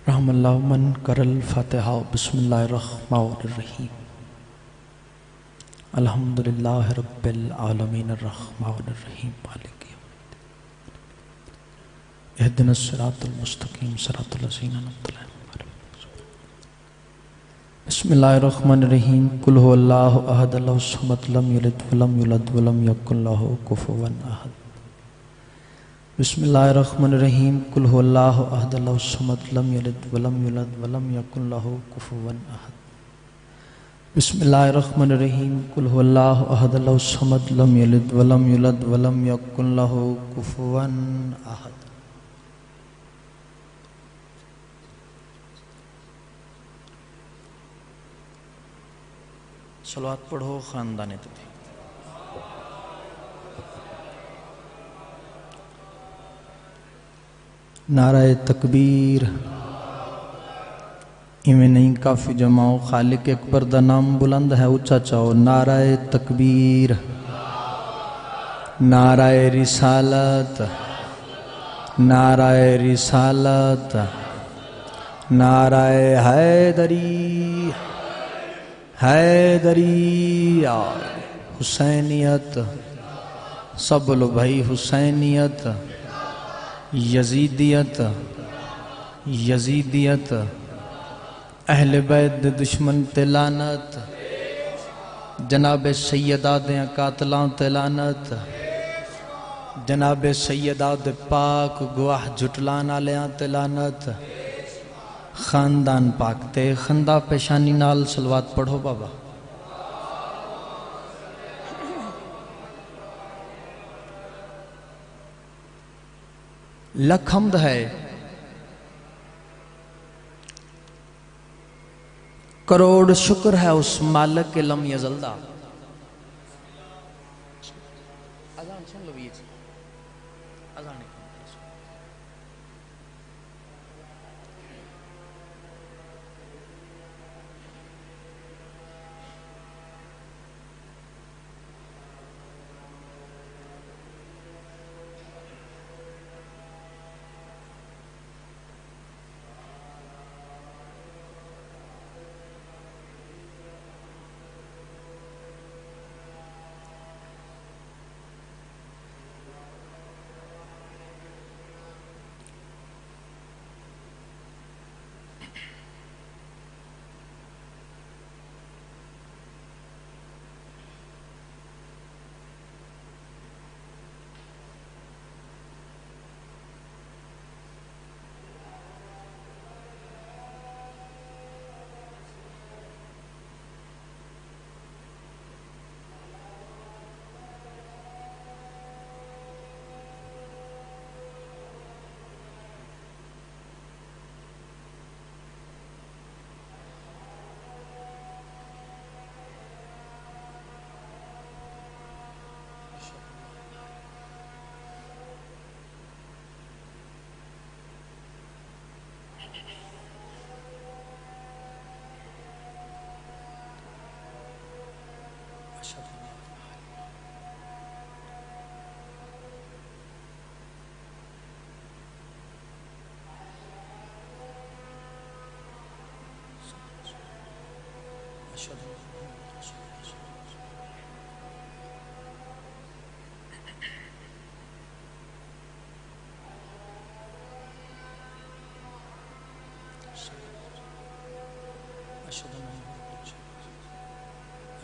رحم اللہ من کر الفاتحہ بسم اللہ الرحمن الرحیم الحمدللہ رب العالمین الرحمن الرحیم مالک یوم الدین اہدنا الصراط المستقیم صراط الذین انعمت علیہم بسم اللہ الرحمن الرحیم قل هو اللہ احد اللہ الصمد لم یلد ولم یولد ولم یکن لہ کفوا احد بسم اللہ الرحمن الرحیم قل هو اللہ احد اللہ الصمد لم یلد ولم یولد ولم یکن لہ کفوا احد بسم اللہ الرحمن الرحیم قل هو اللہ احد اللہ الصمد لم یلد ولم یولد ولم یکن لہ کفوا احد صلوات پڑھو خاندان تدھی نعرہ تکبیر ایویں نہیں کافی جماؤ خالق اکبر دا نام بلند ہے اونچا چاہو نعرہ تکبیر نعرہ رسالت نعرہ رسالت نعرہ حیدری حیدری حسینیت سب بولو بھائی حسینیت یزیدیت یزیدیت اہل بیت دے دشمن تے لعنت جناب سیدہ دے قاتلاں تے لعنت جناب سیدہ دے پاک گواہ جھٹلان والیاں تے لعنت خاندان پاک تے خندہ پیشانی نال صلوات پڑھو بابا لکھ حمد ہے کروڑ شکر ہے اس مالک کے لم یزلدہ اذان سن لو بھی اذان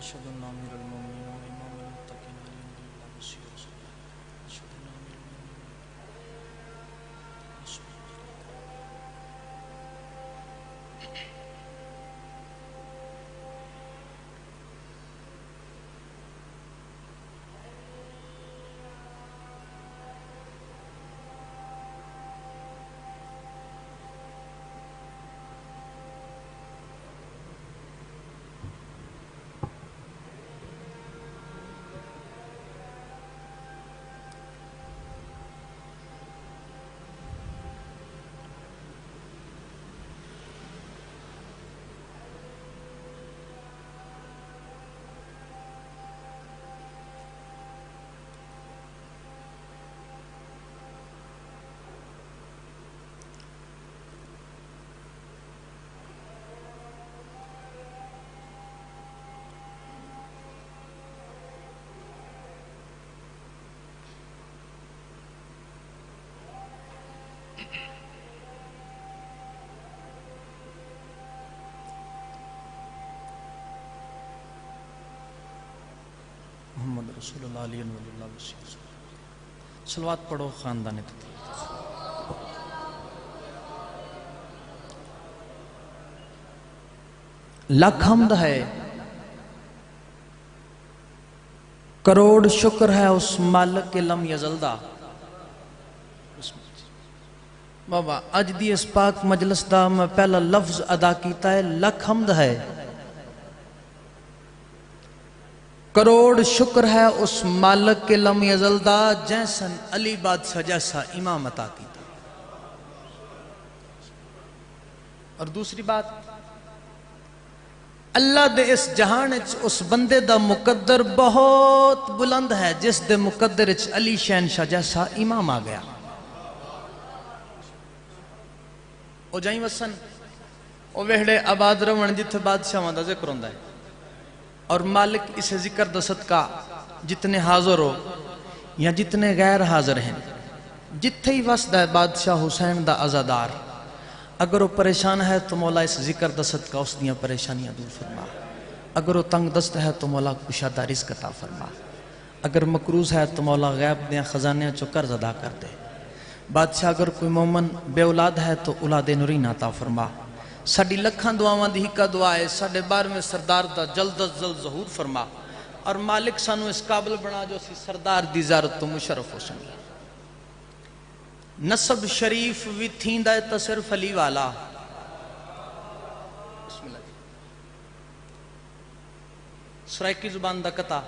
أشهد أن أمير المؤمنين وإمام المتقين علي بن الله مسيح رسول الله أشهد أن أمير المؤمنين صلی اللہ علیہ وسلم. صلوات پڑھو خاندان تطہیر. لاکھ حمد ہے، کروڑ شکر ہے اس مالک کے لم یزلدہ. بابا اج دی اس پاک مجلس دا میں پہلا لفظ ادا کیتا ہے لاکھ حمد ہے، کروڑ شکر ہے اس مالک کے لم یزلدہ جیسن علی بادشاہ جیسا امام عطا کیتا. اور دوسری بات، اللہ دے اس جہان اس بندے دا مقدر بہت بلند ہے جس دے مقدر علی شہنشاہ جیسا امام آ گیا. او جائیں وسن او وہڑے آباد روان جتھے بادشاہ دا ذکر ہوندا ہے اور مالک اسے ذکر دا صدقہ جتنے حاضر ہو یا جتنے غیر حاضر ہیں جتھے ہی وسدا ہے بادشاہ حسین دا عزادار، اگر وہ پریشان ہے تو مولا اس ذکر دا صدقہ اس دیاں پریشانیاں دور فرما، اگر وہ تنگ دست ہے تو مولا کشادہ رزق عطا فرما، اگر مقروض ہے تو مولا غیب دیاں خزانیاں چو قرض ادا کر دے. بادشاہ اگر کوئی مومن بے اولاد ہے تو اولاد نورین عطا فرما. ساڑی لکھاں دعاواں دی ہکا دعا ہے ساڑے بار میں سردار دا جلد از جلد ظہور فرما، اور مالک سانو اس قابل بنا جو سی سردار دی زیارت تو مشرف ہو سنگی. نسب شریف وی تھیندا ہے تا صرف علی والا. بسم اللہ. سرائکی زبان دا قطع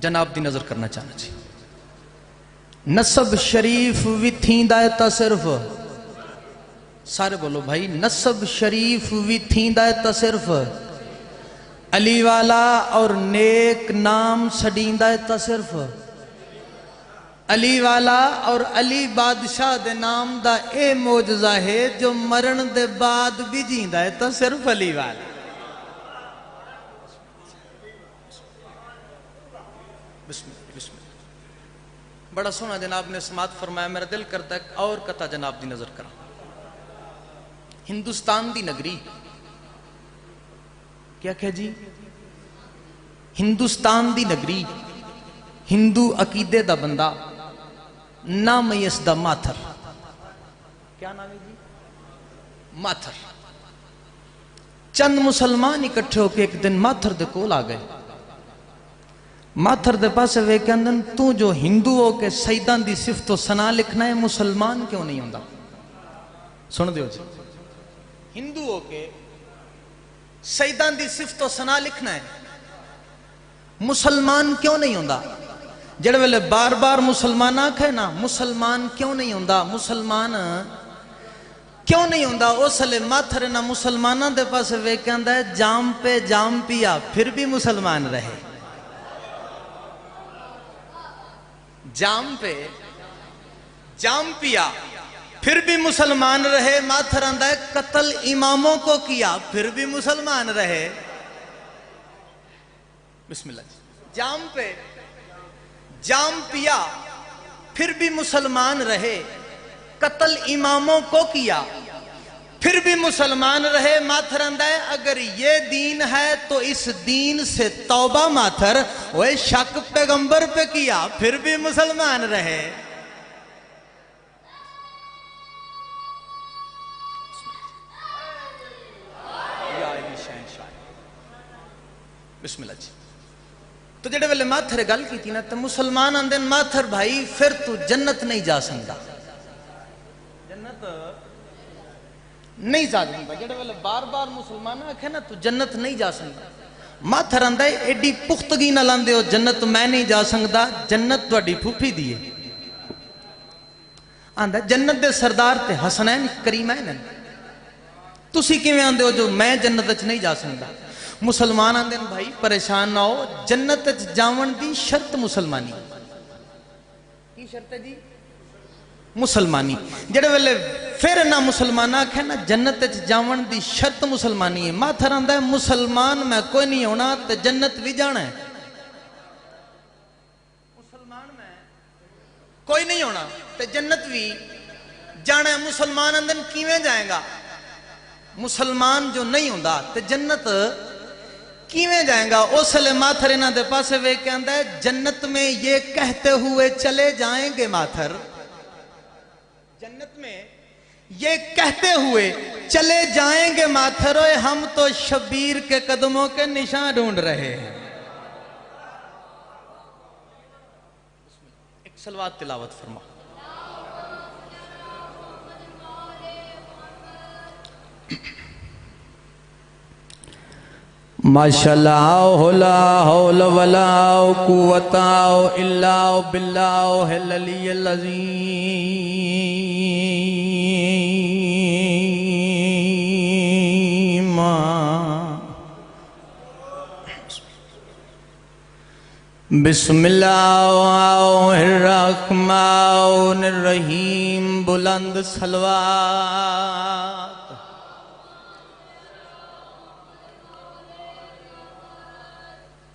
جناب دی نظر کرنا چاہنا چاہیے. نسب شریف وی تھیندا ہے تا صرف، سارے بولو بھائی، نسب شریف وی تھیندا ہے تا صرف علی والا، اور نیک نام سڈیندا ہے تا صرف علی والا. اور علی بادشاہ دے نام دا اے معجزہ ہے جو مرن دے بعد بھی جیندا ہے تا صرف علی والا. بسم اللہ. بسم اللہ. بڑا سونا جناب نے سماعت فرمایا، میرا دل کرتا ہے اور قطع جناب دی نظر کرا. ہندوستان دی نگری کیا کہہ جی؟ ہندوستان دی نگری، ہندو عقیدے دا بندہ، نام اس دا ماتھر. کیا نام ہے جی؟ ماتھر. چند مسلمان اکٹھے ہو کے ایک دن ماتھر دے کول آ گئے. ماتھر دے پاسے وے کہ اندن تو جو ہندو ہو کے سیدان دی صفت و ثنا لکھنا ہے مسلمان کیوں نہیں ہوندا؟ سن دیو جی، ہندو ہو کے سیدان دی صفت و ثنا لکھنا ہے مسلمان کیوں نہیں ہوندا؟ جڑے ویلے بار بار مسلمان آکھے نا مسلمان کیوں نہیں ہوندا، مسلمان کیوں نہیں ہوندا، اس لئے ماتھر نا مسلمانہ دے پاس وے کہندا ہے جام پہ جام پیا پھر بھی مسلمان رہے. جام پہ جام پیا پھر بھی مسلمان رہے. ماتھر آندہ ہے قتل اماموں کو کیا پھر بھی مسلمان رہے. بسم اللہ. جام پہ جام پیا پھر بھی مسلمان رہے، قتل اماموں کو کیا پھر بھی مسلمان رہے. ماتھر آندہ ہے اگر یہ دین ہے تو اس دین سے توبہ ماتھر، وہ شک پیغمبر پہ کیا پھر بھی مسلمان رہے. بسم اللہ جی. تو جڑے ویلے ماتھر گل کی تھی نا تو مسلمان آندے ماتھر بھائی پھر تو جنت نہیں جا سکتا، جنت نہیں جا سکتا. جڑے ویلے بار بار مسلمان آکھے نا تو جنت نہیں جا سکتا. ماتھر آندہ ہے ایڈی پختگی نہ لاندے ہو جنت میں نہیں جا سکتا، جنت تو اڈی پھوپھی دیئے. آندہ جنت دے سردار تے حسنین کریمین ہیں، تسی کیویں آندے ہو جو میں جنت اچ نہیں جا سکتا. مسلمان آندے ہیں بھائی پریشان نہ ہو، جنت اچ جاون دی شرط مسلمانی. کی شرط ہے جی؟ مسلمانی. جڑے ویلے پھر نہ مسلمان آکھے نا جنت اچ جاون دی شرط مسلمانی ہے. ماتھر آندہ ہے مسلمان میں کوئی نہیں ہونا تے جنت بھی جانا ہے. مسلمان میں کوئی نہیں ہونا تے جنت بھی جانا ہے. مسلمان اندن کیویں جائیں گا؟ مسلمان جو نہیں ہوندا تے جنت کیویں جائیں گا؟ اس لئے ماتھر انہاں دے پاسے وے کے اندر جنت میں یہ کہتے ہوئے چلے جائیں گے ماتھر، جنت میں یہ کہتے ہوئے چلے جائیں گے ماتھر، ہم تو شبیر کے قدموں کے نشان ڈھونڈ رہے ہیں۔ ایک صلوات تلاوت فرما۔ ماشاءاللہ لا حول ولا قوت الا باللہ العلی العظیم۔ بسم اللہ الرحمن الرحیم، بلند صلوات۔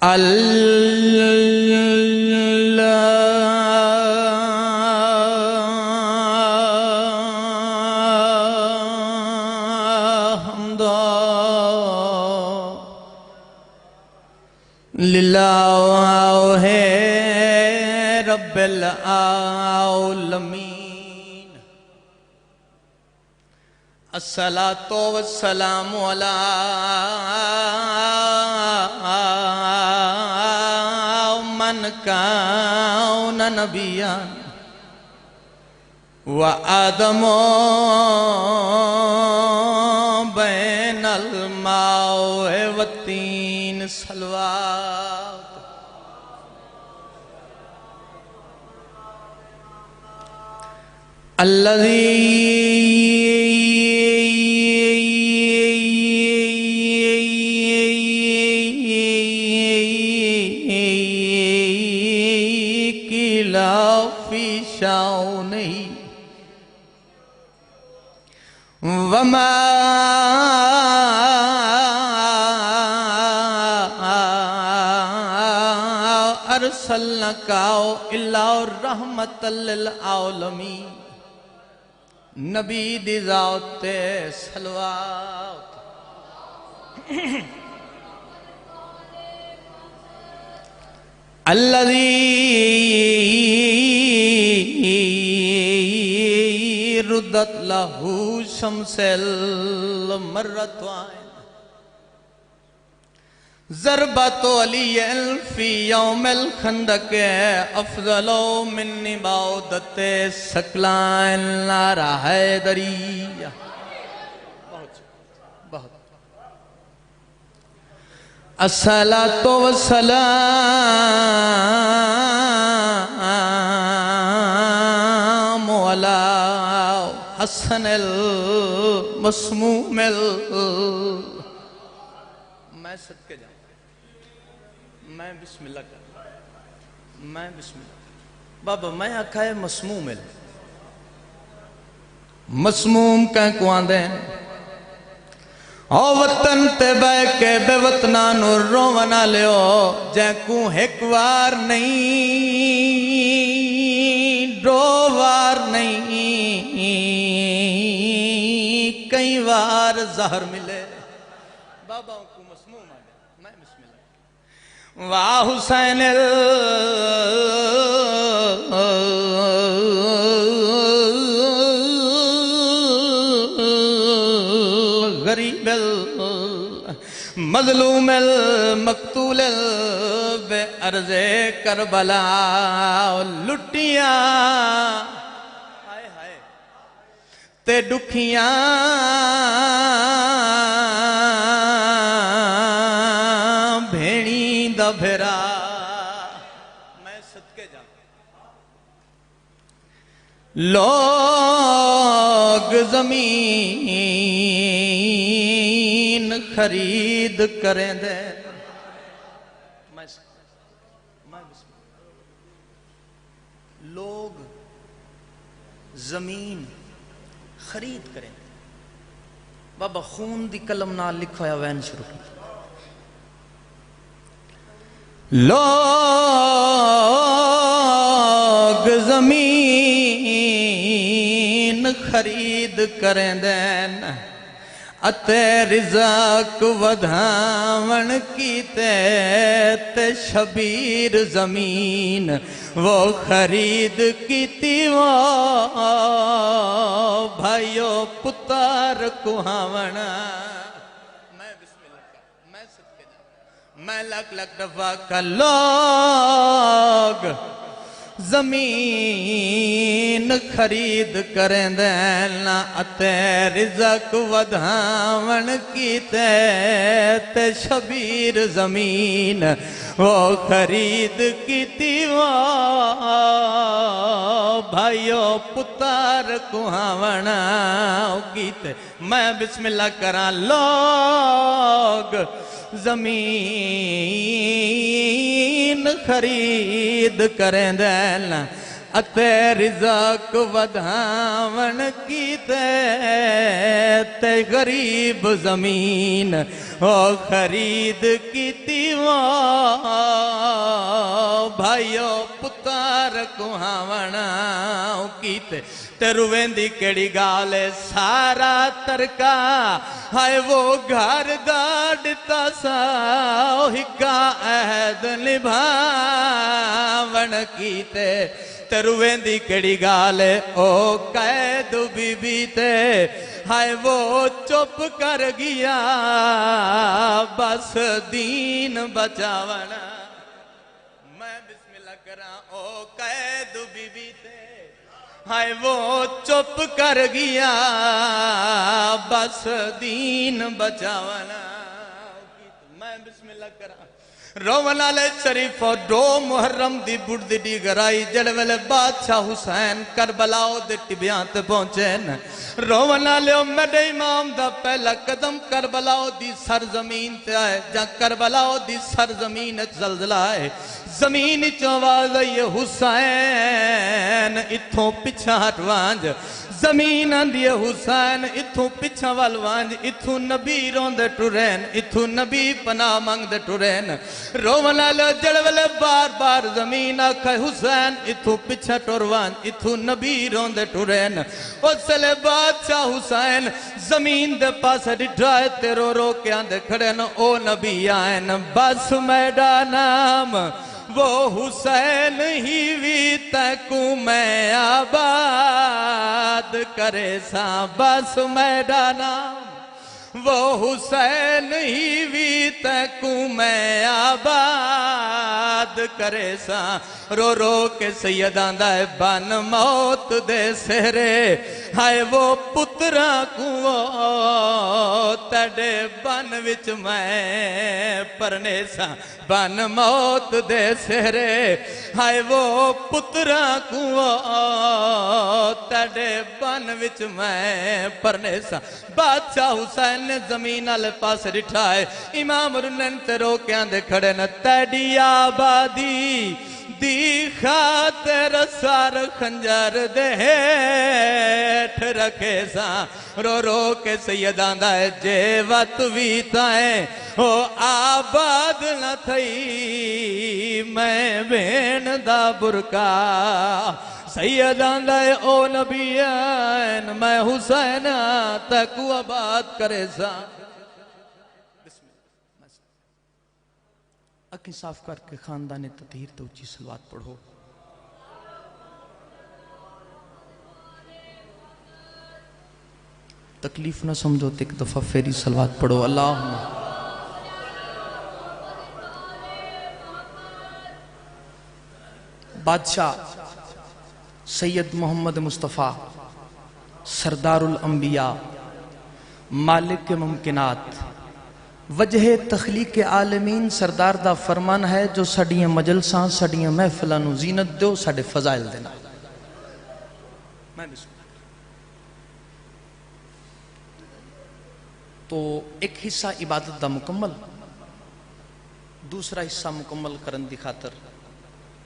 الحمد للہ رب العالمین، الصلاۃ والسلام علی من کان نبیا وآدم بین الماء والطین، صلوات۔ وما ارسلناک الا رحمۃ للعالمین، نبی دی ذات تے صلوات۔ الذی ردت لہو شمس المرتوائن، ضربت علی فی یوم الخندق افضل من عبادت ثقلین، نعرہ حیدری۔ الصلاۃ والسلام علی حسن المسموم۔ میں صدقے جاؤں، میں بسم اللہ کر، میں بسم اللہ بابا، میں آکھا ہے مسموم ہے، مسموم کہیں کو آندے ہیں او وطن تے بے کے بے وطنانو رونا لیو، جائیں کو ایک وار نہیں دو وار نہیں کئی وار زہر ملے۔ بابا کو مسموم آ گیا، میں بسم اللہ۔ واہ حسین غریب مظلوم المقتول بے عرض کربلا، لٹیاں ہائے ہائے تے دکھیاں بھیڑی دا بھیرا، میں صدقے جاؤں۔ لوگ زمین خرید کریں دے، لوگ زمین خرید کریں دے۔ بابا خون دی قلم نال لکھا یا وین شروع کی۔ لوگ زمین خرید کریں دین، اتے رزق ودھاون کیتے تے شبیر زمین وہ خرید کیتی وہ بھائیو پتر کہاونا میں لکھ لکھ دفعہ کا لوگ زمین خرید کریں دینا اتے رزق ودھاون کیتے تے شبیر زمین وہ خرید کیتی وہ بھائیو پتر کہاونا کیتے میں بسم اللہ کرا لوگ زمین خرید کریں دینا اتے رزق ودھاون کیتے تے غریب زمین او خرید کیتی وہ بھائیو پتر کہاونا کیتے تے رویندی کیڑی گالے سارا ترکا ہائے وہ گھر دا ڈتا سا ہکا عہد نبھاون کیتے تے رویندی کیڑی گالے او قید بی بی تے ہائے وہ چپ کر گیا بس دین بچاونا میں بسم اللہ کراں او قید بی بی تے ہائے وہ چپ کر گیا بس دین بچاونا میں بسم اللہ کراں رونا لے شریف اور دو محرم دی بڑھ دی گرائی جڑ ویلے بادشاہ حسین کربلاؤ دے ٹبیاں تے پہنچین رونا لے میرے امام دا پہلا قدم کربلاؤ دی سرزمین تے آئے جہاں کربلاؤ دی سرزمین زلزلہ آئے زمین چواز یہ حسین اتھوں پچھا ہٹوانج زمین اندی حسین اتھوں پچھا والوانج اتھوں نبی رون دے ٹورین اتھوں نبی پناہ مانگ دے ٹورین رونا لے جڑولے بار بار زمین آکھا حسین اتھوں پچھا ٹوروانج اتھوں نبی رون دے ٹورین اس لے بادشاہ حسین زمین دے پاس ڈٹھائے تے رو رو کے آندے کھڑے نا او نبی آئین بس میڈا نام وہ حسین ہی وی تکوں میں آباد کرے سا بس میڈا نام وہ حسین ہی وی تکوں میں آباد کرے سا رو رو کے سیدان دائے بن موت دے سہرے ہائے وہ پترہ کو تڑے بن وچ میں پرنے سا بن موت دے سہرے ہائے وہ پترہ کو تڑے بن وچ میں پرنے سا بادشاہ حسین نے زمین آلے پاس رٹھائے امام رنن تے رو کے آندے کھڑے نا تیڈی آبادی دی خاطر سار خنجر دے ہیٹھ رکھے سا رو رو کے سیدان دائے جے وط ویتائیں او آباد نہ تھئی میں بین دا برکا سیدان دائے او نبیان میں حسین تکو آباد کرے سا اکھیں صاف کر کے خاندان تطہیر تو اچھی صلوات پڑھو تکلیف نہ سمجھو تے ایک دفعہ فیری صلوات پڑھو اللہم بادشاہ سید محمد مصطفیٰ سردار الانبیاء مالک کے ممکنات وجہ تخلیق عالمین سردار دا فرمان ہے جو سڑیاں مجلساں سڑیاں محفلانو زینت دو سڑے فضائل دینا تو ایک حصہ عبادت دا مکمل دوسرا حصہ مکمل کرن دی خاطر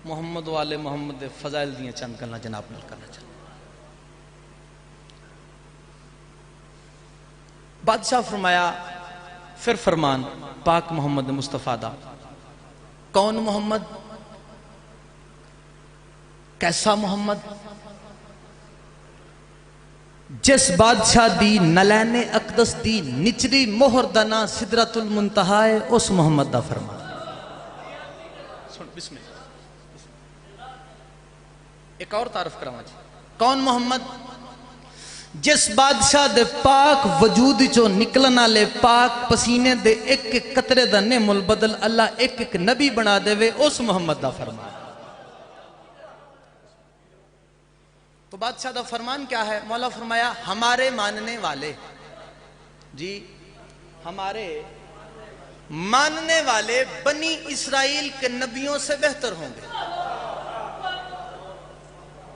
محمد والے محمد فضائل دیاں چند کرنا جناب نل کرنا چاہتا بادشاہ فرمایا پھر فرمان پاک محمد مصطفیٰ دا کون محمد کیسا محمد جس بادشاہ دی نلین اقدس دی نچلی مہر دا نا سدرۃ المنتہا ہے اس محمد دا فرمان. سن بسم اللہ. ایک اور تعارف کراواں جی. کون محمد؟ جس بادشاہ دے پاک وجود چو نکلن والے پاک پسینے دے ایک ایک قطرے دا نعم البدل اللہ ایک ایک نبی بنا دے وے اس محمد دا فرمان. تو بادشاہ دا فرمان کیا ہے؟ مولا فرمایا ہمارے ماننے والے جی ہمارے ماننے والے بنی اسرائیل کے نبیوں سے بہتر ہوں گے.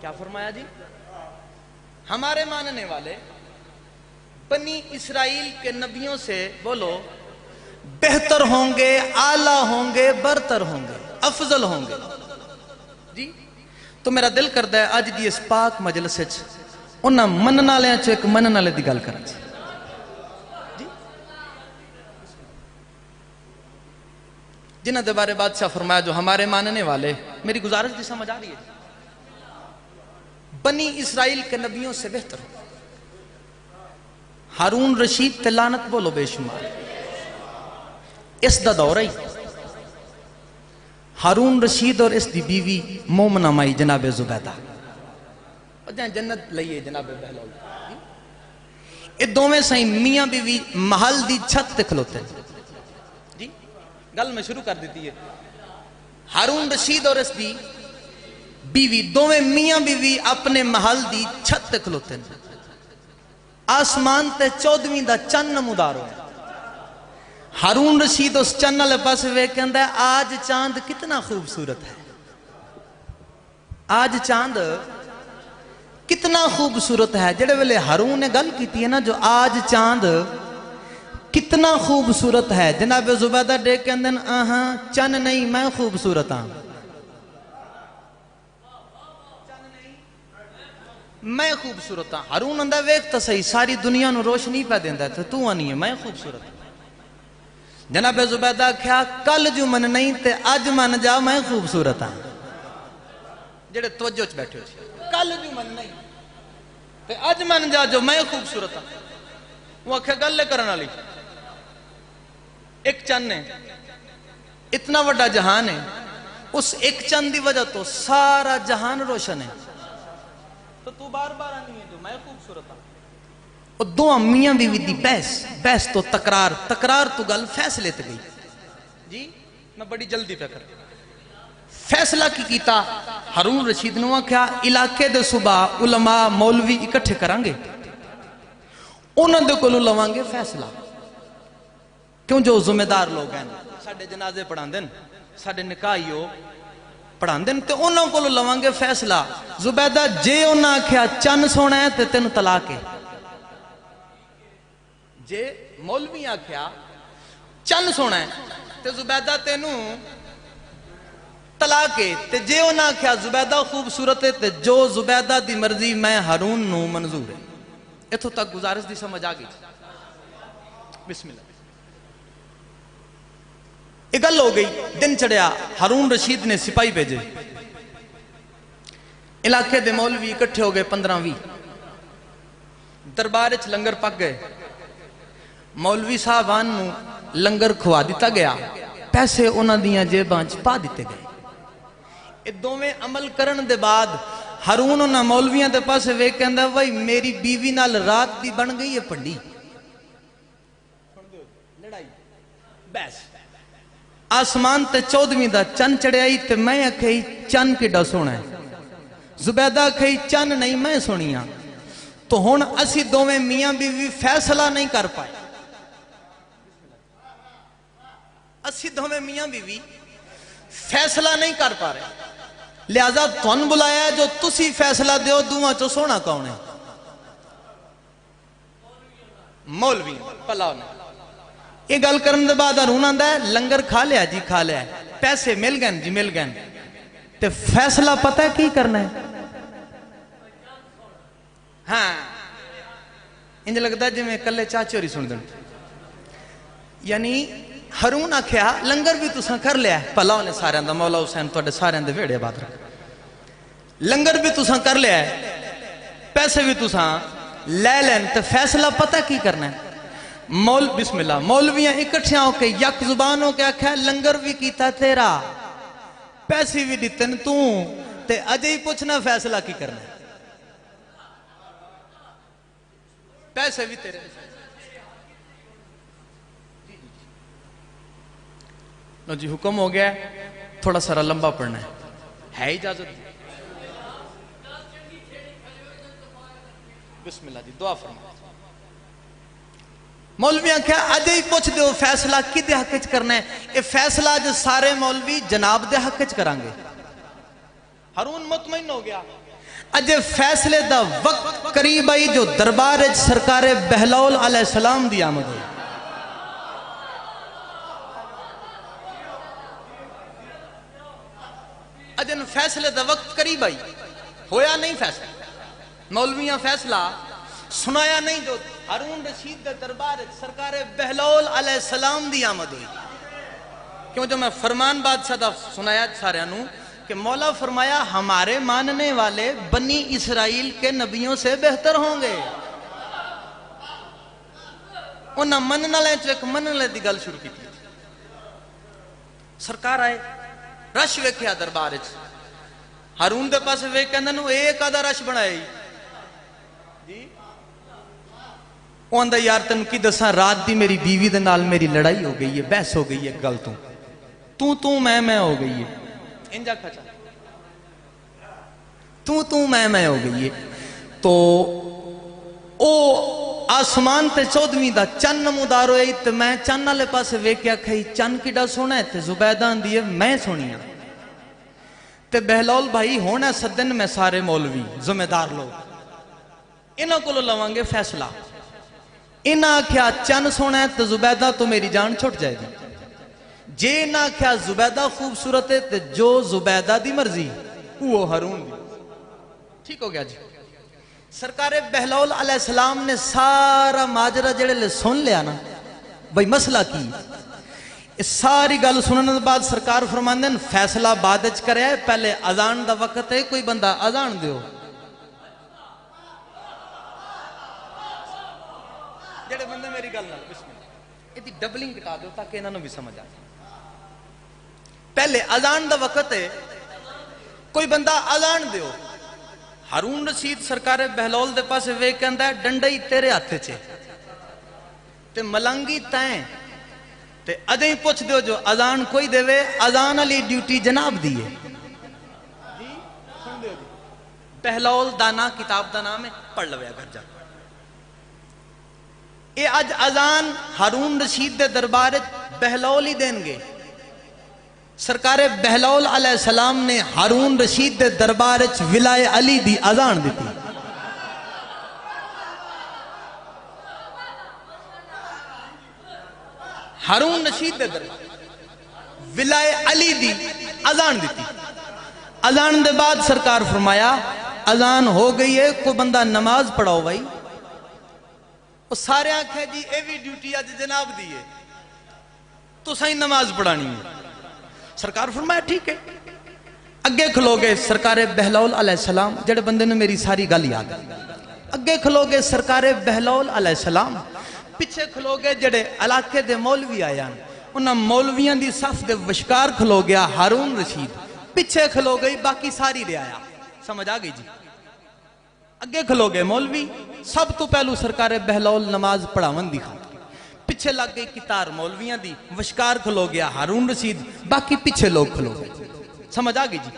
کیا فرمایا جی؟ ہمارے ماننے والے بنی اسرائیل کے نبیوں سے بولو بہتر ہوں گے، اعلیٰ ہوں گے، برتر ہوں گے، افضل ہوں گے جی. تو میرا دل کرتا ہے آج دی اس پاک مجلس انہاں منن والےاں چ ایک منن والے دی گل کراں جی. جنہاں دے بارے بادشاہ فرمایا جو ہمارے ماننے والے، میری گزارش دی سمجھ آ رہی ہے؟ بنی اسرائیل کے نبیوں سے بہتر ہو. ہارون رشید تے لعنت بولو بے شمار. اس دا دور ہے ہارون رشید اور اس دی بیوی مومنہ مائی جناب زبیدہ جنت لئیے جناب بہلول. یہ دوویں سائیں میاں بیوی محل دی چھت تے کھلوتے ہیں جی. گل میں شروع کر دیتی ہے. ہارون رشید اور اس دی بیوی دوویں میاں بیوی اپنے محل دی چھت تے کھلوتے ہیں. آسمان تے 14ویں دا چن نمودار ہوئے. ہارون رشید اس چن والے پاس وے کہندا ہے آج چاند کتنا خوبصورت ہے. آج چاند کتنا خوبصورت ہے. جڑے ویلے ہارون نے گل کیتی ہے نا جو آج چاند کتنا خوبصورت ہے، جناب زبیدہ ڈیک کہندے آہاں چن نہیں میں خوبصورت ہاں. میں خوبصورت ہاں. ہارون اندہ ویک تا صحیح ساری دنیا نو روشنی پہ دیندہ ہے تو آنی ہے میں خوبصورت ہوں. جناب زبیدہ کیا کل جو من نہیں تے آج من جا میں خوبصورت ہاں. جڑے توجہ چ بیٹھے ہو کل جو من نہیں تے آج من جا جو میں خوبصورت ہاں. وہ آکھے گل لے کرنا لی ایک چند ہے اتنا وڈا جہان ہے اس ایک چند دی وجہ تو سارا جہان روشن ہے. تو بار بار آنی ہے جو میں خوبصورت ہوں. اور دو میاں بیوی دی بحث تو تکرار تو گل فیصلے تے گئی جی. میں بڑی جلدی پہ کر فیصلہ کی کیتا. ہارون رشید نے کیا علاقے دے صبح علماء مولوی اکٹھے کریں گے انہوں دے کولوں لواں گے فیصلہ. کیوں جو ذمہ دار لوگ ہیں ساڈے جنازے پڑھان دن ساڈے نکاحیو پڑھان دن تے انہوں کو لواں گے فیصلہ. زبیدہ جے انہاں کیا چن سونا ہے تے تینوں طلاق ہے. جے مولوی آکھیا چن سونا ہے تے زبیدہ تینوں طلاق ہے. تے جے انہاں آکھیا زبیدہ خوبصورت ہے تے جو زبیدہ دی مرضی میں ہارون نو منظور ہے. اتھوں تک گزارش دی سمجھ آ گئی. بسم اللہ. ایک گل ہو گئی. دن چڑھیا ہارون رشید نے سپاہی بھیجے. علاقے دے مولوی اکٹھے ہو گئے 15-20. دربار وچ لنگر پک گئے. مولوی صاحبان نو لنگر کھوا دیتا گیا. پیسے انہاں دیاں جیباں وچ پا دیتے گئے. اے دوویں عمل کرن دے بعد ہارون انہاں مولویاں دے پاسے ویکھ کہندا وای میری بیوی نال رات دی بن گئی ہے پنڈی. لڑائی بحث. آسمان تے 14ویں دا چن چڑھے آئی تے میں کہی چن کیڈا سونا ہے. زبیدہ کہی چن نہیں میں سنیاں. تو ہن اسی دوویں میاں بیوی فیصلہ نہیں کر پائے. اسی دوویں میاں بیوی فیصلہ نہیں کر پا رہے. لہذا تھن بلایا جو تسی فیصلہ دیو دوواں چو سونا کون ہے؟ مولوی پلاؤ نے. یہ گل کرن دے بعد ہارون آندا ہے لنگر کھا لیا جی کھا لیا. پیسے مل گئے جی مل گئے. تے فیصلہ پتہ ہے کی کرنا ہے؟ ہاں انج لگتا ہے جی میں کلے چاچے ہوری سن دن. یعنی ہارون آکھیا لنگر بھی تساں کر لیا ہے. پلاؤ نے سارے دا مولا حسین توڑے سارے دے ویڑے بات رکھ. لنگر بھی تساں کر لیا ہے پیسے بھی تساں لے لین تو فیصلہ پتہ کی کرنا ہے بسم اللہ مولویاں اکٹھیاں ہو کے یک زبان ہو کے آکھا لنگر بھی کیتا تیرا پیسے بھی دیتن تے اجے ہی پوچھنا فیصلہ کی کرنا ہے پیسے بھی تیرے نو جی حکم ہو گیا تھوڑا سارا لمبا پڑھنا ہے اجازت بسم اللہ جی دعا فرما مولویاں کیا اجے ہی پوچھ دیو فیصلہ کی دے حق وچ کرنا ہے یہ فیصلہ جو سارے مولوی جناب دے حق وچ کریں گے ہارون مطمئن ہو گیا اجے فیصلے دا وقت قریب آئی جو دربار سرکار بہلول علیہ السلام دی آمد ہوئی اجے فیصلے دا وقت قریب آئی ہویا نہیں فیصلہ مولویاں فیصلہ سنایا نہیں جو ہارون رشید دے دربار سرکار بہلول علیہ السلام دی آمد ہوئی کیوں جو میں فرمان بادشاہ دا سنایا سارے انہوں کہ مولا فرمایا ہمارے ماننے والے بنی اسرائیل کے نبیوں سے بہتر ہوں گے انہاں مننا لیں چوک منن لیں دی گل شروع کی تھی سرکار آئے رش ویکھیا دربار ہارون دے پاس ویکھندن ایک آدھا رش بنائے جی وہ اندھا یار تن کی دساں رات دی میری بیوی دے نال میری لڑائی ہو گئی ہے بحث ہو گئی ہے گل تو میں ہو گئی ہے انجا کھچا تو میں ہو گئی ہے تو او آسمان تے 14ویں دا چن نمودار ہوئی تے میں چن والے پاس ویکھیا کھئی چن کیڈا سونا ہے تے زبیدہ آندی ہے میں سونی ہاں تے بہلول بھائی ہونا سدن میں سارے مولوی ذمہ دار لوگ انہاں کو لوانگے گے فیصلہ انہاں کیا چن سونا ہے تو زبیدہ تو میری جان چھوٹ جائے گی جے انہاں کیا زبیدہ خوبصورت ہے تو جو زبیدہ دی مرضی وہ ہارون دی ٹھیک ہو گیا جی سرکار بہلول علیہ السلام نے سارا ماجرہ جڑے لے سن لیا نا بھئی مسئلہ کی اس ساری گل سننے بعد سرکار فرماندے ہیں فیصلہ بعدج کرے پہلے اذان دا وقت ہے کوئی بندہ اذان دیو جڑے بندے میری گل نہ بسم اللہ یہ دی ڈبلنگ کٹا دو تاکہ انہوں نے بھی سمجھ آئے پہلے اذان دا وقت ہے کوئی بندہ اذان دیو ہارون رشید سرکار بہلول دے پاس وے کہندا ہے ڈنڈائی تیرے ہاتھ چے تے ملنگی تائیں تے ادھیں پوچھ دیو جو اذان کوئی دے وے اذان علی ڈیوٹی جناب دیئے جی سن دیو بہلول دانا کتاب دا نام ہے پڑھ لوے اگر جا اے آج اذان ہارون رشید دے دربار بہلول ہی دیں گے سرکار بہلول علیہ السلام نے ہارون رشید دے دربار ولائے علی دی اذان دیتی ہارون رشید دے دربار ولائے علی دی اذان دیتی اذان دے بعد سرکار فرمایا اذان ہو گئی ہے کوئی بندہ نماز پڑھاؤ بھائی وہ سارے آنکھیں جی اے وی ڈیوٹی آج جناب دیئے تو صحیح نماز پڑھانی ہے سرکار فرمایا ٹھیک ہے اگے کھلو گے سرکار بہلول علیہ السلام جڑے بندے نے میری ساری گل یاد اگے کھلو گے سرکار بہلول علیہ السلام پیچھے کھلو گے جڑے علاقے دے مولوی آیاں انہاں مولویاں دی صف دے وشکار کھلو گیا ہارون رشید پیچھے کھلو گئی باقی ساری دے آیا سمجھ آ گئی جی اگے کھلو گے مولوی سب تو پہلو سرکار بہلول نماز پڑھاون دی خاطر پیچھے لگ گئی کتار مولویاں دی وشکار کھلو گیا ہارون رشید باقی پیچھے لوگ کھلو گئے سمجھ آگئی جی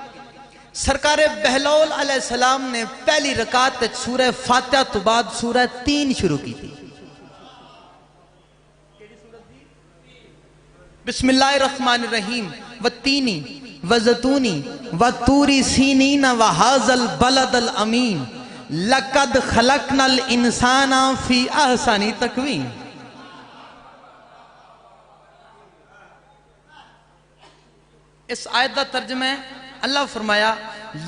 سرکار بہلول علیہ السلام نے پہلی رکعت سورہ فاتحہ تو بعد سورہ 3 شروع کی تھی بسم اللہ الرحمن الرحیم والتینی وزتونی وطوری سینین وحازل البلد الامین لقد خلقنا الانسان فی احسن تقویم اس آیت کا ترجمہ ہے اللہ فرمایا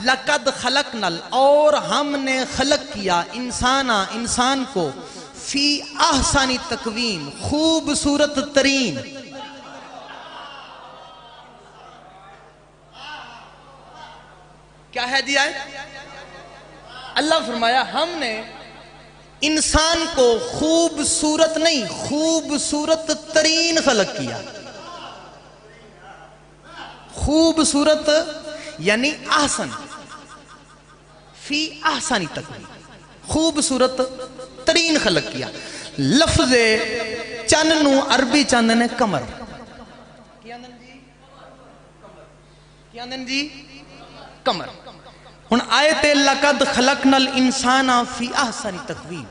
لقد خلقنا اور ہم نے خلق کیا انسان کو فی احسن تقویم خوبصورت ترین کیا ہے جی آیت اللہ فرمایا ہم نے انسان کو خوبصورت نہیں خوبصورت ترین خلق کیا. خوبصورت یعنی احسن فی احسانی تقویم، خوبصورت ترین خلق کیا. لفظ چن نو عربی چند نے کمر، کیا جی کمر. ہن آیت لقد خلقنا الانسان فی احسن تقویم،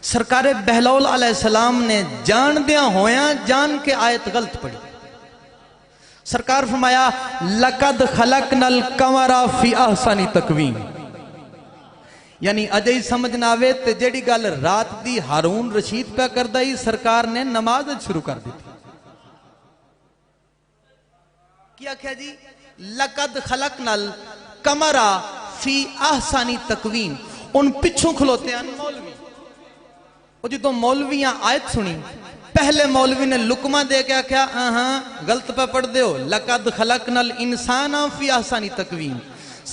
سرکار بہلول علیہ السلام نے جان دیا ہویا جان کے آیت غلط پڑھی. سرکار فرمایا لقد خلقنا القمر فی احسن تقویم، یعنی اجے ہی سمجھ نہ آوے تے جیڑی گل رات دی ہارون رشید پہ کردہ ہی سرکار نے نماز شروع کر دی تھی. کیا کہا جی لقد خلقنا القمر فی احسن تقویم. ان پچھوں کھلوتے ہیں مولوی، وہ جدو مولویاں آیت سنی پہلے مولوی نے لکمہ دے کے کیا غلط پہ پڑھ دے ہو لقد خلقنا الانسان فی احسن تقویم.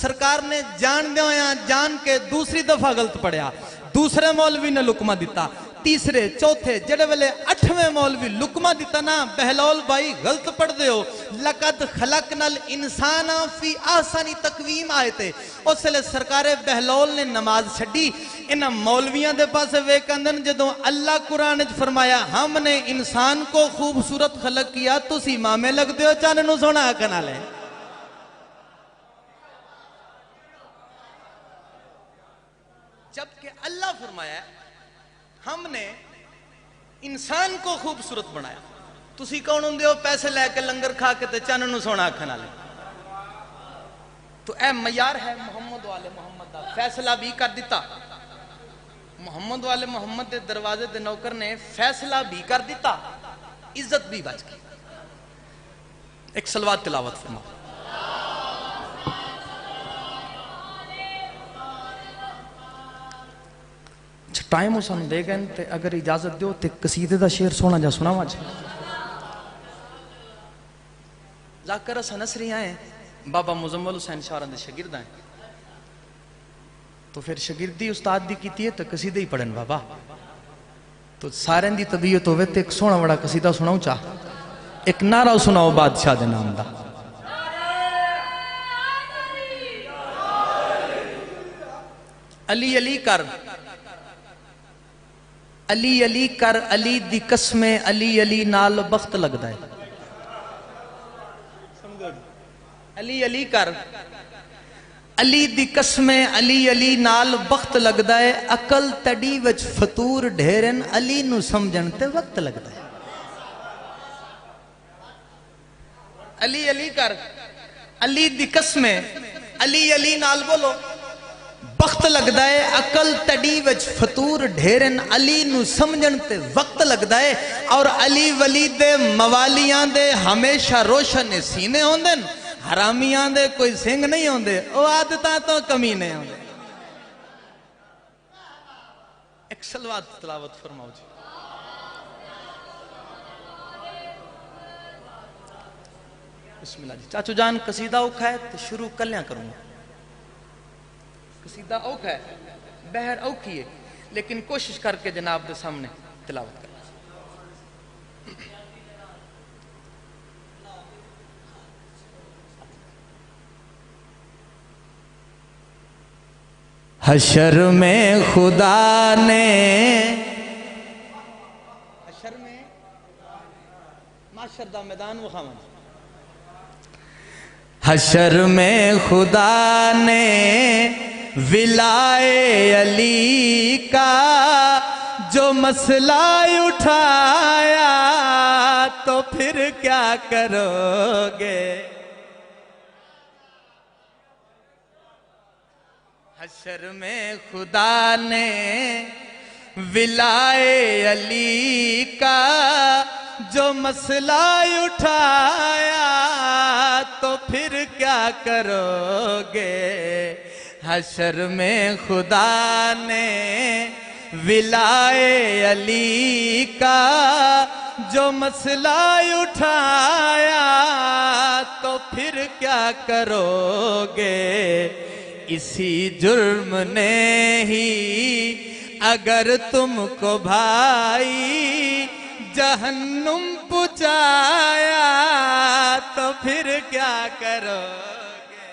سرکار نے جان دے ہویا جان کے دوسری دفعہ غلط پڑھیا، دوسرے مولوی نے لکمہ دیتا، تیسرے چوتھے جڑے والے 8ویں مولوی لکمہ دیتا نا بہلول بھائی غلط پڑھ دے ہو لقد خلقنا الانسان فی احسن تقویم آئے تھے. اس لئے سرکار بہلول نے نماز چھڑی. انہاں مولویاں دے پاس ویکندن جدوں اللہ قرآن فرمایا ہم نے انسان کو خوبصورت خلق کیا تسی امامے لگ دے ہو چانے نو سونا کنا لیں. جبکہ اللہ فرمایا ہم نے انسان کو خوبصورت بنایا، تسی کون ہوں دے ہو پیسے لے کے لنگر کھا کے تے چانن نو سونا کھنا لے. تو اے معیار ہے محمد والے محمد دا فیصلہ بھی کر دیتا. محمد والے محمد دے دروازے دے نوکر نے فیصلہ بھی کر دیتا، عزت بھی بچ گئی. ایک صلوات تلاوت فرماؤ. ٹائم ہو سانو دے گئے تے اگر اجازت دیو تے قصیدے دا شعر سونا جا سنا واج. ذاکر حسن نصری آئے بابا مزمل حسین شارن دے شاگرد آئے تو پھر شاگردی استاد دی کیتی ہے تو قصیدے ہی پڑھن بابا. تو سارے دی طبیعت ہوئے تے ایک سونا بڑا قصیدہ سناؤں چاہ، ایک نعرہ سناؤ بادشاہ دے نام دا. علی علی کر علی علی کر علی دی قسمیں علی علی نال بخت لگدا ہے. علی علی کر علی دی قسمیں علی علی نال بخت لگدا ہے. عقل تڑی وچ فطور ڈھیرن علی نو سمجھن تے وقت لگدا ہے. علی علی کر علی دی قسمیں علی علی نال بولو وقت لگدا ہے. عقل تڑی وچ فطور ڈھیرن علی نو سمجھن تے وقت لگدا ہے. اور علی ولی دے موالیاں دے ہمیشہ روشن سینے ہوندن، حرامیاں دے کوئی سنگ نہیں ہوندے، او عادتاں تو کمینے ہوندے. ایک صلوات تلاوت فرماؤ جی. بسم اللہ جی. چاچو جان قصیدہ اوکھا ہے تو شروع کلیاں کروں گا. قصیدہ اوکھا ہے، بہر اوکھی ہے، لیکن کوشش کر کے جناب دے سامنے تلاوت کر. حشر میں خدا نے حشر میں معاشر دا میدان وخاون. حشر میں خدا نے ولائے علی کا جو مسئلہ اٹھایا تو پھر کیا کرو گے. حشر میں خدا نے ولائے علی کا جو مسئلہ اٹھایا تو پھر کیا کرو گے. حشر میں خدا نے ولائے علی کا جو مسئلہ اٹھایا تو پھر کیا کرو گے. اسی جرم نے ہی اگر تم کو بھائی جہنم پہنچایا تو پھر کیا کرو گے؟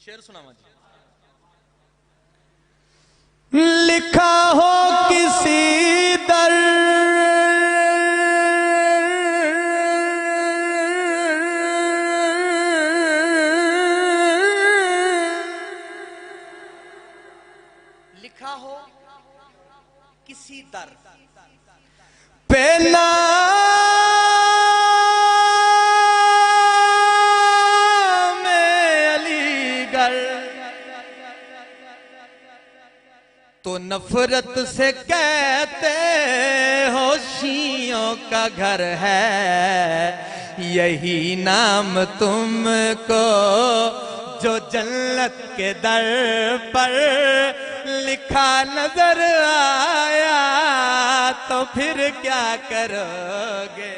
شعر سنا مجھے۔ لکھا ہو کسی در لکھا ہو کسی در پہ نام علی گڑھ تو نفرت سے کہتے ہو شیعوں کا گھر ہے، یہی نام تم کو جو جنت کے در پر لکھا نظر آیا تو پھر کیا کرو گے؟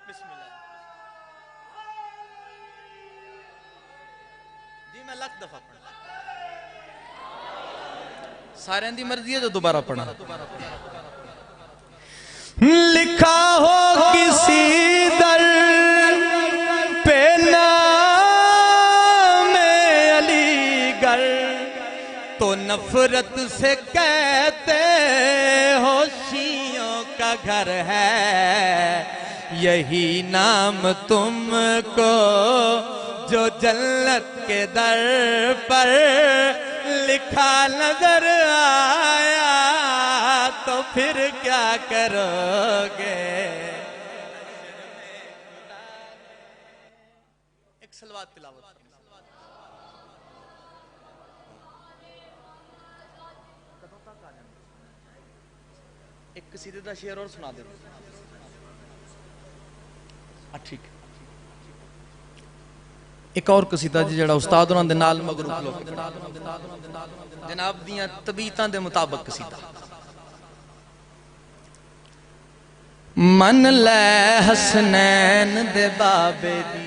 بسم اللہ جی، میں لکھ دفعہ پڑھا، سارے دی مرضی ہے جو دوبارہ پڑھا۔ لکھا ہو کسی در پہ نام علی گڑھ تو نفرت سے کہتے ہو شیعوں کا گھر ہے، یہی نام تم کو جو جنت کے در پر لکھا نظر آیا تو پھر کیا کرو گے؟ ایک صلوات تلاوت۔ ایک قصیدے دا شعر اور سنا دے۔ ٹھیک ہے، ایک اور قصیدہ جڑا استاد انہاں دے نال مغروق لوگ جناب دیاں طبیعتاں دے مطابق قصیدہ۔ من لے حسنین دے بابے دی،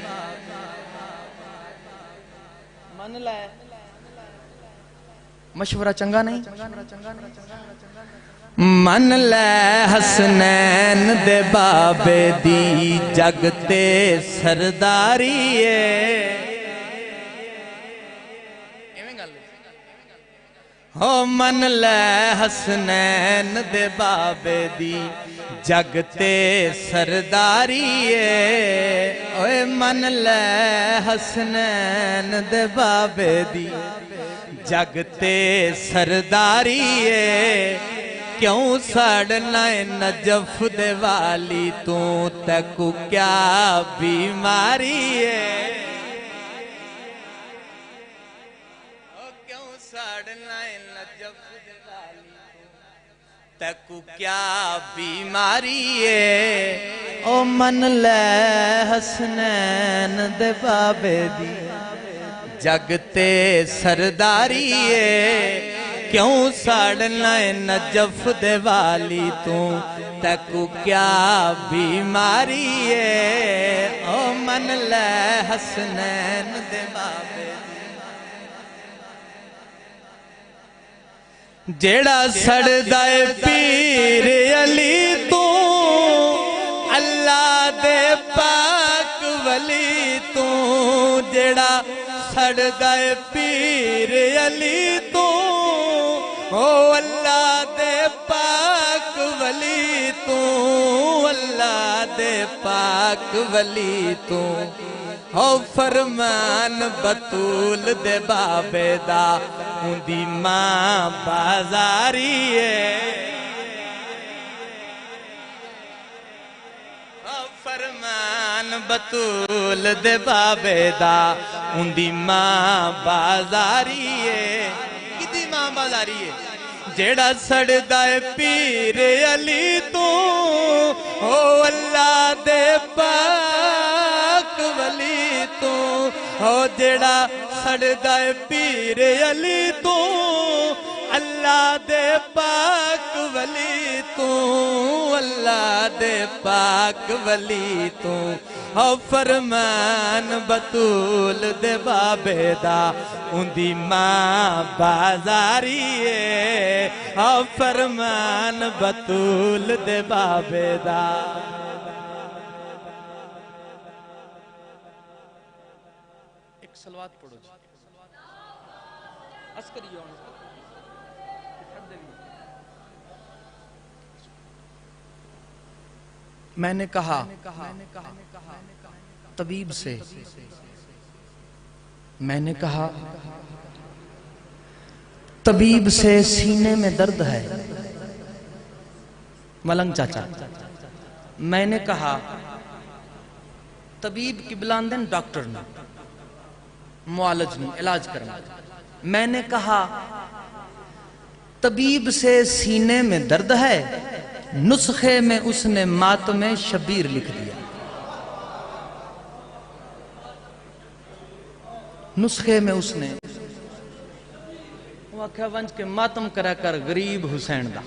من لے مشورہ چنگا نہیں، من لے حسنین دے بابے دی جگتے سرداری ہو، من لے حسنین دے بابے دی جگتے سرداری اوے، من لے حسنین دے بابے دی جگتے سرداری کیوں سڑنا نجف دے والی تو تکو کیا بیماری کیوں سڑنا نجف دے والی تکو کیا بیماری او، من لے حسنین دے بابے دی جگتے سرداری کیوں سڑنا نجف دے والی تو تکو کیا بیماری او، من لے حسنین دے بابے جیڑا سڑدائے پیر علی تو اللہ دے پاک ولی تو، جیڑا سڑدائے پیر علی تو اللہ دے پاک ولی تو، اللہ دے پاک ولی تو فرمان بطول دے بابے دا اندی ماں بازاری فرمان بطول دے بابے دا اندی ماں بازاری کدی ماں بازاری جیڑا سڑدائے پیر علی تو اللہ دے پاک ولی تو جیڑا سڑدائے پیر علی تو اللہ دے پاک ولی تو اللہ دے پاک ولی تو او فرمان بطول دے بابے دا اندی ماں بازاری ہے او فرمان بطول دے بابے دا ایک صلوات پڑھو جی عسکری میں نے کہا طبیب سے میں نے کہا طبیب سے سینے میں درد ہے ملنگ چاچا میں نے کہا طبیب کی بلاندن ڈاکٹر نے معالج نے علاج کرنا میں نے کہا طبیب سے سینے میں درد ہے نسخے میں اس نے ماتم شبیر لکھ دیا نسخے میں اس نے واقعہ ونج کے ماتم کرا کر غریب حسین دا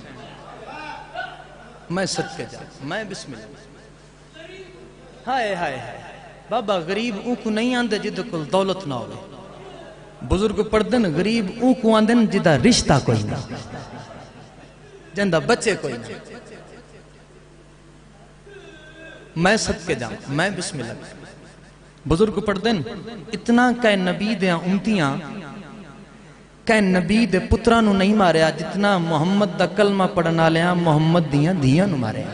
میں صدقے جا میں بسم اللہ ہائے ہائے بابا غریب اون کو نہیں آندے جدہ کل دولت نہ ہوئے بزرگ پڑھدن غریب اون کو آندن جدہ رشتہ کوئی نہ جندہ بچے کوئی نہ میں صدقے جا میں بسم اللہ بزرگ پڑھدن اتنا کہ نبی دے امتیاں کہ نبی دے پترانو نہیں ماریا جتنا محمد دا کلمہ پڑھنا لیا محمد دیاں دیاں نو ماریا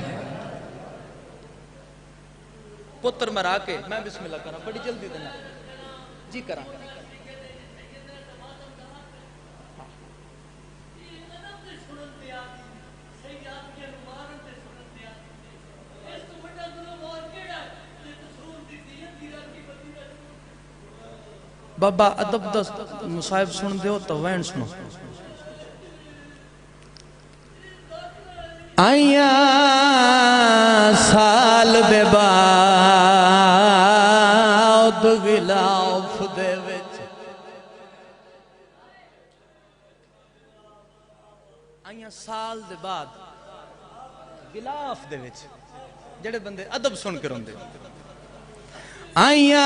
پتر مرا کے میں بسم اللہ کرا بڑی جلدی دینا جی کرا بابا ادب دا مصائب سن دیو تو وین سنو آئیاں سال دے بعد غلاف دے وچ آئیاں سال دے بعد غلاف دے وچ جڑے بندے ادب سن کر ہوندے آئیاں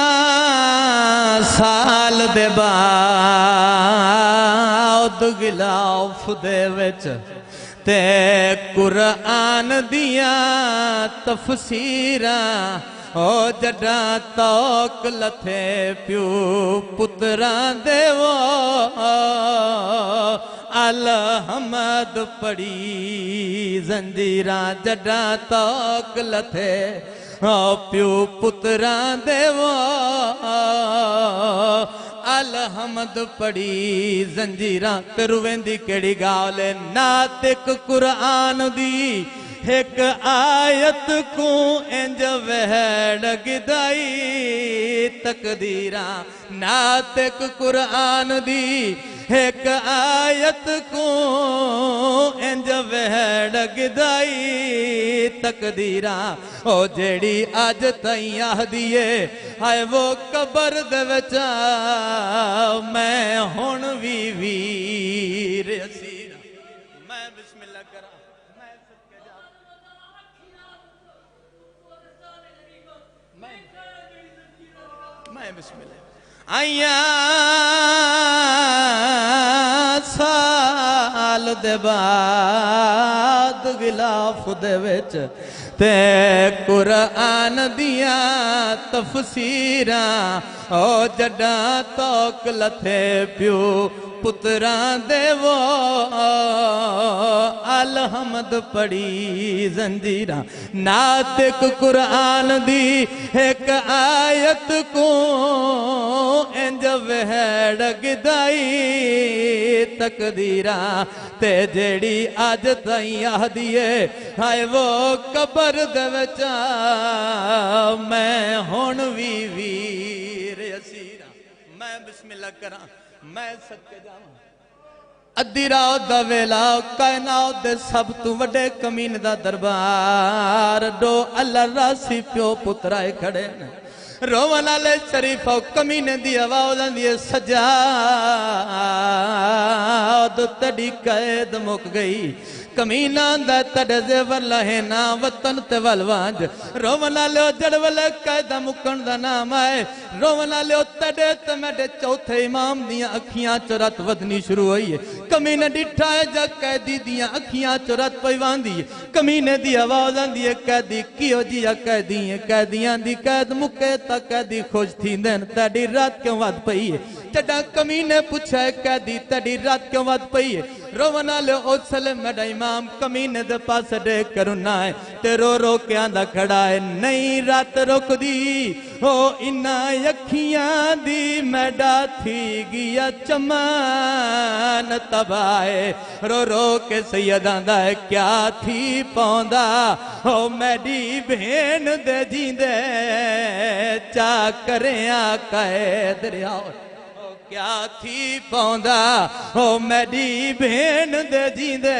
سال دے بعد غلاف دے وچ تے قرآن دیاں تفسیراں او جڑاں توک لتھے پیو پتراں دے وہ الحمد پڑی زنجیراں جڑاں توک لتھے پیو پتراں دے وہ الحمد پڑی زنجیراں تروین دی کڑی گاولے ناتک قرآن دی ایک آیت کو انج وہڑ گدائی تقدیراں ناتک قرآن دی ایک آیت کو انج وہڑ گدائی تقدیراں او جیڑی آج تائیں آہدیے ہائے وہ قبر دے وچا میں ہون وی ویر اسیرا میں بسم اللہ کرا میں بسم اللہ آئیاں سال دے بعد غلاف دے وچ تے قرآن دیاں تفسیراں او جڑاں توک لتھے پیو پتراں دے وہ الحمد پڑی زنجیراں ناتک قرآن دی ایک آیت کو انج وہڑ گدائی تقدیراں تے جیڑی آج تائیں آہدیے ہائے وہ قبر دے وچا میں ہون وی ویر اسیراں میں بسم اللہ کراں میں صدقے جاواں ادھی رات دا ویلا کائنات دے سب تو وڈے کمین دا دربار دو اللہ راسی پیو پترائے کھڑے روان آلے شریف کمینے دی آواز دیئے سجاد تڑی قید مک گئی کمینہ دا تڑے زیور لہے نا وطن تے والوانج رونا لیو جڑول قیدہ مکن دا نام آئے رونا لیو تڑے تے میڈے چوتھے امام دیاں اکھیاں چرات ودنی شروع ہوئی ہے کمینے ڈٹھائے جا قیدی دیاں اکھیاں چرات پیوان دی کمینے دی آواز آن دی قیدی کیو جیا قیدی ہیں قیدیاں دی قید مکے تا قیدی خوش تھی دین تیڑی رات کیوں واد پئی ہے چڑا کمینے پوچھا ہے قیدی تیڑی رات کیوں واد پئی ہے رونا لے او سلم میڈا امام کمینے دے پاس دے کرونا ہے تے رو رو کے آندھا کھڑا ہے نئی رات رک دی ہو انہا یکھیاں دی میڈا تھی گیا چمان تبائے رو رو کے سید آندھا ہے کیا تھی پوندا ہو میڈی بہن دے جیندے چا کریں آقا دریاؤ کیا تھی پوندا ہو میڈی بہن دے جیندے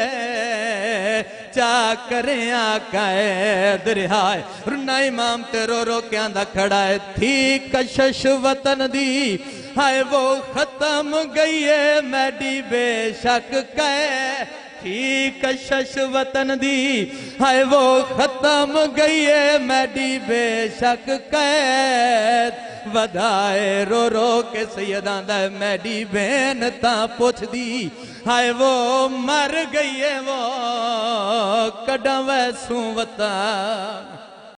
چا کریں آقا درہائے رنا امام تے رو رو کے آندھا کھڑا ہے تھی کشش وطن دی ہائے وہ ختم گئی ہے میڈی بے شک کہے تھی کشش وطن دی ہائے وہ ختم گئی ہے میڈی بے شک قید ودائے رو رو کے سیدان دا میڈی بین تا پوچھ دی ہائے وہ مر گئی ہے وہ کڑا ویسوں وطن